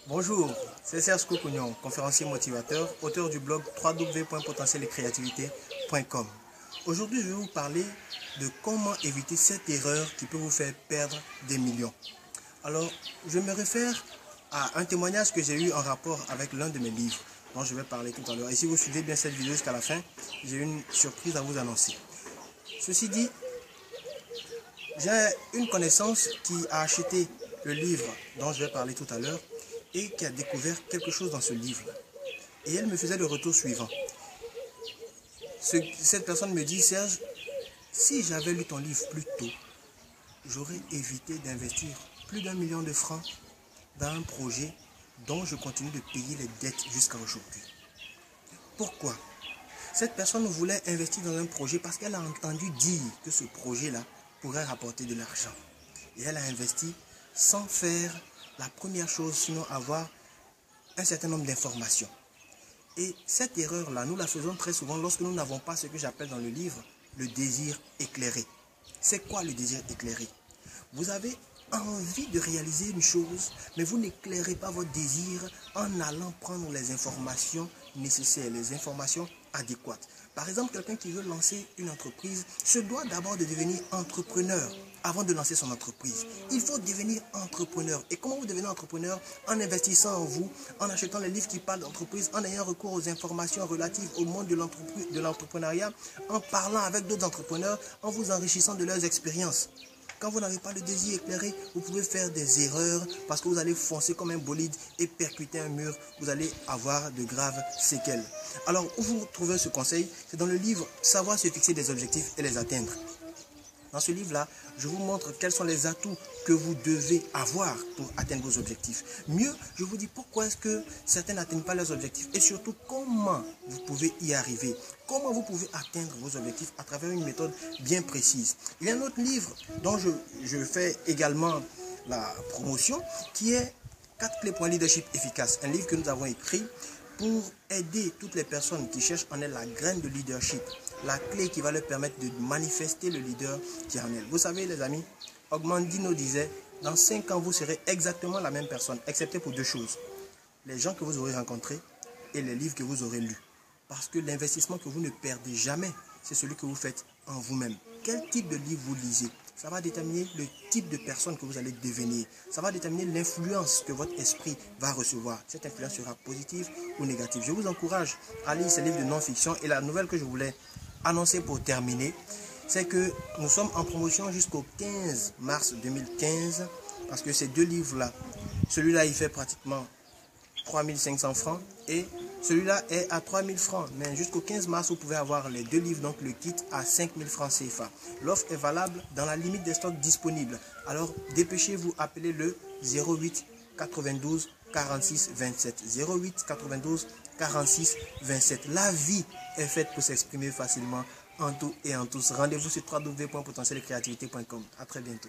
Bonjour, c'est Serge Koukouignon, conférencier motivateur, auteur du blog www.potentieletcreativité.com. Aujourd'hui, je vais vous parler de comment éviter cette erreur qui peut vous faire perdre des millions. Alors, je me réfère à un témoignage que j'ai eu en rapport avec l'un de mes livres, dont je vais parler tout à l'heure. Et si vous suivez bien cette vidéo jusqu'à la fin, j'ai une surprise à vous annoncer. Ceci dit, j'ai une connaissance qui a acheté le livre dont je vais parler tout à l'heure et qui a découvert quelque chose dans ce livre. Et elle me faisait le retour suivant. Cette personne me dit: Serge, si j'avais lu ton livre plus tôt, j'aurais évité d'investir plus d'1 million de francs dans un projet dont je continue de payer les dettes jusqu'à aujourd'hui. Pourquoi? Cette personne voulait investir dans un projet parce qu'elle a entendu dire que ce projet-là pourrait rapporter de l'argent. Et elle a investi sans faire la première chose, sinon avoir un certain nombre d'informations. Et cette erreur-là, nous la faisons très souvent lorsque nous n'avons pas ce que j'appelle dans le livre le désir éclairé. C'est quoi le désir éclairé? Vous avez envie de réaliser une chose, mais vous n'éclairez pas votre désir en allant prendre les informations nécessaires, les informations adéquates. Par exemple, quelqu'un qui veut lancer une entreprise se doit d'abord de devenir entrepreneur avant de lancer son entreprise. Il faut devenir entrepreneur. Et comment vous devenez entrepreneur? En investissant en vous, en achetant les livres qui parlent d'entreprise, en ayant recours aux informations relatives au monde de l'entrepreneuriat, en parlant avec d'autres entrepreneurs, en vous enrichissant de leurs expériences. Quand vous n'avez pas le désir éclairé, vous pouvez faire des erreurs parce que vous allez foncer comme un bolide et percuter un mur. Vous allez avoir de graves séquelles. Alors, où vous trouvez ce conseil? C'est dans le livre « Savoir se fixer des objectifs et les atteindre ». Dans ce livre-là, je vous montre quels sont les atouts que vous devez avoir pour atteindre vos objectifs. Mieux, je vous dis pourquoi est-ce que certains n'atteignent pas leurs objectifs et surtout comment vous pouvez y arriver. Comment vous pouvez atteindre vos objectifs à travers une méthode bien précise. Il y a un autre livre dont je fais également la promotion qui est 4 clés pour un leadership efficace. Un livre que nous avons écrit pour aider toutes les personnes qui cherchent en elles la graine de leadership. La clé qui va leur permettre de manifester le leader qui est en elle. Vous savez les amis, Ogmandino disait, dans 5 ans vous serez exactement la même personne, excepté pour 2 choses. Les gens que vous aurez rencontrés et les livres que vous aurez lus. Parce que l'investissement que vous ne perdez jamais, c'est celui que vous faites en vous-même. Quel type de livre vous lisez? Ça va déterminer le type de personne que vous allez devenir. Ça va déterminer l'influence que votre esprit va recevoir. Cette influence sera positive ou négative. Je vous encourage à lire ces livres de non-fiction. Et la nouvelle que je voulais annoncer pour terminer, c'est que nous sommes en promotion jusqu'au 15 mars 2015. Parce que ces 2 livres-là, celui-là il fait pratiquement 3500 francs et celui-là est à 3000 francs. Mais jusqu'au 15 mars, vous pouvez avoir les 2 livres, donc le kit à 5000 francs CFA. L'offre est valable dans la limite des stocks disponibles. Alors, dépêchez-vous, appelez le 08 92 46 27. 08 92 46 27. La vie est faite pour s'exprimer facilement en tout et en tous. Rendez-vous sur www.potentieletcreativité.com. À très bientôt.